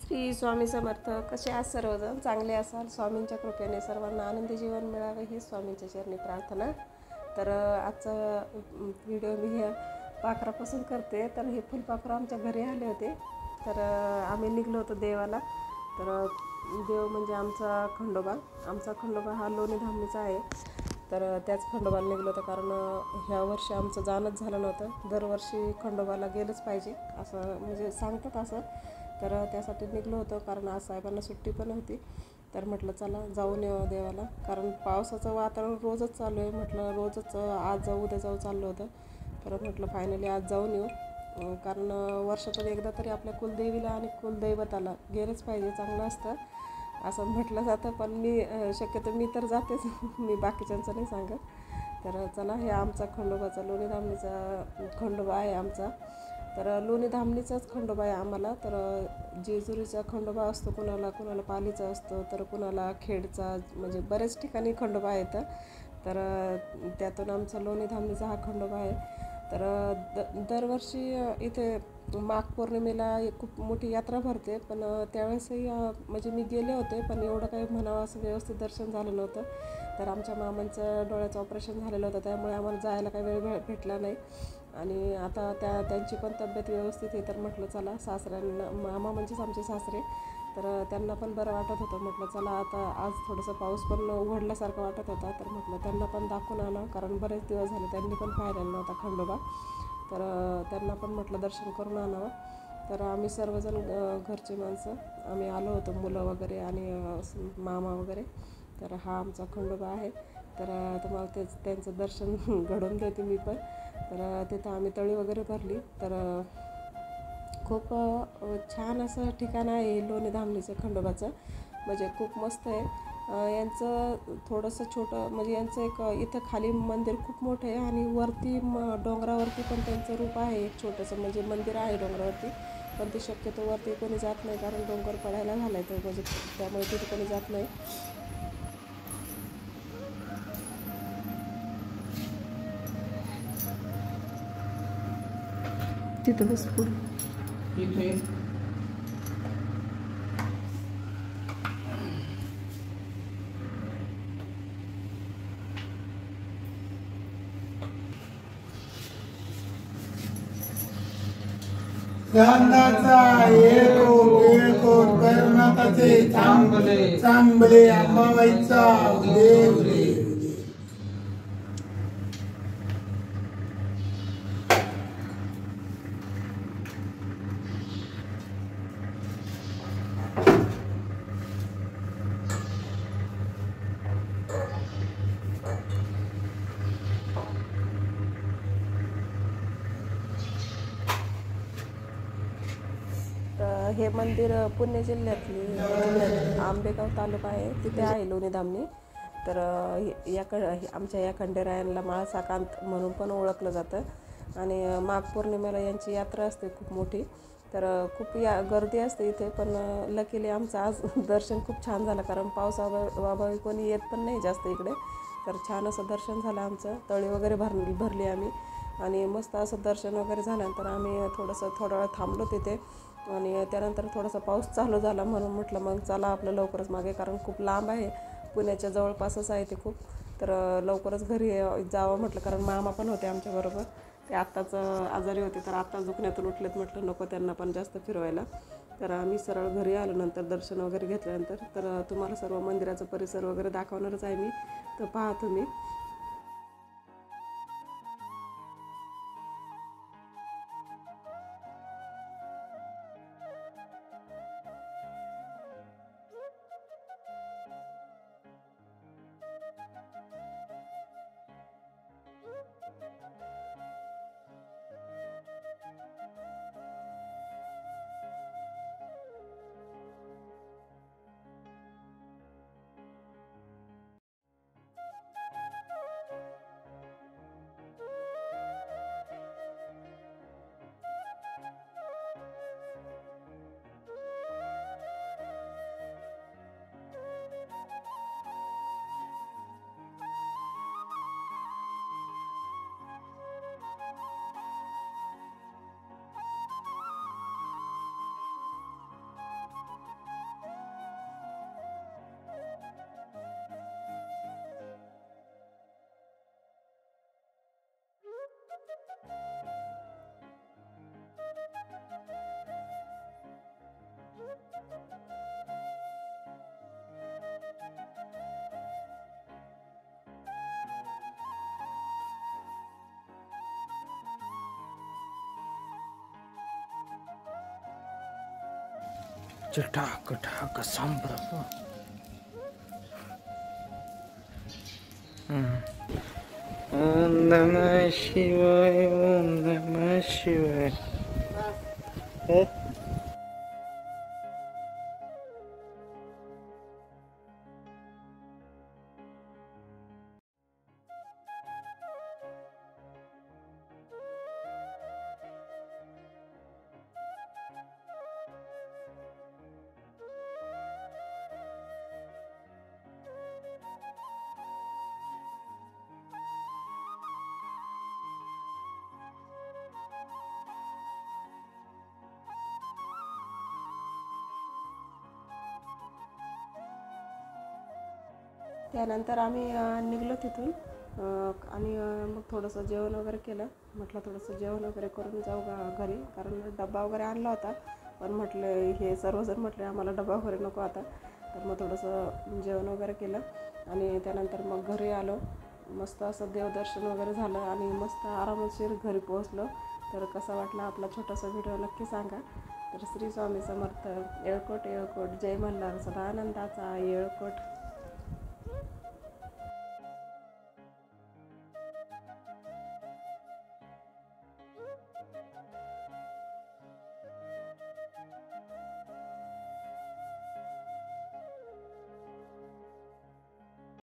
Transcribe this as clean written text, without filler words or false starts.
श्री स्वामी समर्थ. कसे आहात सर्वजण? चांगले असाल. स्वामींच्या कृपेने सर्वांना आनंदी जीवन मिळावे ही स्वामींच्या चरणी प्रार्थना. तर आजचा व्हिडिओ मी पाखरापासून करते. तर हे फुलपाखरं आमच्या घरी आले होते. तर आम्ही निघलो होतो देवाला. तर देव म्हणजे आमचा खंडोबा हा लोणी धामणीचा आहे. तर त्याच खंडोबाला निघलो होतो, कारण ह्या वर्षी आमचं जाणंच झालं नव्हतं. दरवर्षी खंडोबाला गेलंच पाहिजे असं म्हणजे सांगतात असं. तर त्यासाठी निघलो होतो, कारण आज साहेबांना सुट्टी पण होती. तर म्हटलं चला जाऊन येऊ देवाला, कारण पावसाचं वातावरण रोजच चालू आहे. म्हटलं रोजच आज जाऊ उद्या जाऊ चाललं होतं. तर म्हटलं फायनली आज जाऊन येऊ, कारण वर्षातून एकदा तरी आपल्या कुलदेवीला आणि कुलदैवताला गेलंच पाहिजे, चांगलं असतं असं म्हटलं जातं. पण मी शक्यतो मी तर जातेच मी बाकीच्यांचं नाही सांगत. तर चला, हे आमचा खंडोबाचा लोणी धामणीचा खंडोबा आहे आमचा. तर लोणी धामणीचाच खंडोबा आहे आम्हाला. तर जेजुरीचा खंडोबा असतो, कुणाला पालीचा असतो, तर कुणाला खेडचा, म्हणजे बऱ्याच ठिकाणी खंडोबा आहेत. तर त्यातून आमचा लोणी धामणीचा हा खंडोबा आहे. तर दरवर्षी इथे माघ पौर्णिमेला खूप मोठी यात्रा भरते. पण त्यावेळेसही म्हणजे मी गेले होते, पण एवढं काही म्हणावं असं व्यवस्थित दर्शन झालं नव्हतं. तर आमच्या मामांचं डोळ्याचं ऑपरेशन झालेलं होतं, त्यामुळे आम्हाला जायला काही वेळ भेटला नाही. आणि आता त्यांची पण तब्येत व्यवस्थित आहे. तर म्हटलं चला, सासऱ्यांना, मामा म्हणजेच आमचे सासरे, तर त्यांना पण बरं वाटत होतं. म्हटलं चला, आता आज थोडंसं पाऊस पण उघडल्यासारखं वाटत होता. तर म्हटलं त्यांना पण दाखवून आणावं, कारण बरेच दिवस झाले त्यांनी पण पाहिलेला नव्हता खंडोबा. तर त्यांना पण म्हटलं दर्शन करून आणावं. तर आम्ही सर्वजण घरची माणसं आम्ही आलो होतो, मुलं वगैरे आणि मामा वगैरे. तर हा आमचा खंडोबा आहे. तर तुम्हाला त्यांचं दर्शन घडवून देते मी पण. तर तिथं आम्ही तळी वगैरे भरली. तर खूप छान असं ठिकाण आहे लोणी धामणीचं खंडोबाचं, म्हणजे खूप मस्त आहे. यांचं थोडंसं छोटं, म्हणजे यांचं एक इथं खाली मंदिर खूप मोठं आहे, आणि वरती डोंगरावरती पण त्यांचं रूप आहे एक छोटंसं, म्हणजे मंदिर आहे डोंगरावरती. पण ते शक्यतो वरती कोणी जात नाही, कारण डोंगर पडायला झाला आहे तो, म्हणजे त्यामुळे तिथे कोणी जात नाही. तिथं बस पुढे इथे गंधाचा एको कर्णाचे चांगले अंबाबाईचा देव देव. हे मंदिर पुणे जिल्ह्यात आंबेगाव तालुका आहे, तिथे आहे लोणी धामणी. तर आमच्या या खंडेरायांना माळसाकांत म्हणून पण ओळखलं जातं. आणि माघ पौर्णिमेला यांची यात्रा असते खूप मोठी. तर खूप गर्दी असते इथे. पण लकीली आमचं आज दर्शन खूप छान झालं, कारण पावसाअभावी कोणी येत पण नाही जास्त इकडे. तर छान असं दर्शन झालं आमचं. तळी वगैरे भरली आम्ही, आणि मस्त असं दर्शन वगैरे झाल्यानंतर आम्ही थोडा वेळ थांबलो तिथे. आणि त्यानंतर थोडासा पाऊस चालू झाला, म्हणून म्हटलं मग चला आपलं लवकरच मागे, कारण खूप लांब आहे, पुण्याच्या जवळपासच आहे ते खूप. तर लवकरच घरी जावं म्हटलं, कारण मामा पण होते आमच्याबरोबर. ते आत्ताच आजारी होते, तर आत्ताच दुखण्यातून उठलेत. म्हटलं नको त्यांना पण जास्त फिरवायला. तर आम्ही सरळ घरी आलो नंतर दर्शन वगैरे घेतल्यानंतर. तर तुम्हाला सर्व मंदिराचा परिसर वगैरे दाखवणारच आहे मी, तर पहा तुम्ही. चटाक ठाक संभ्रम. ओम नमः शिवाय. ओम नमः शिवाय. त्यानंतर आम्ही निघलो तिथून आणि मग थोडंसं जेवण वगैरे केलं. म्हटलं थोडंसं जेवण वगैरे करून जाऊ घरी, कारण डबा वगैरे आणला होता. पण म्हटलं हे सर्वजण म्हटले आम्हाला डबा वगैरे नको आता. तर मग थोडंसं जेवण वगैरे केलं आणि त्यानंतर मग घरी आलो. मस्त असं देवदर्शन वगैरे झालं आणि मस्त आरामशीर घरी पोहोचलो. तर कसा वाटला आपला छोटासा व्हिडिओ नक्की सांगा. तर श्री स्वामी समर्थ. येळकोट येळकोट जय मल्हार. सदानंदाचा येळकोट.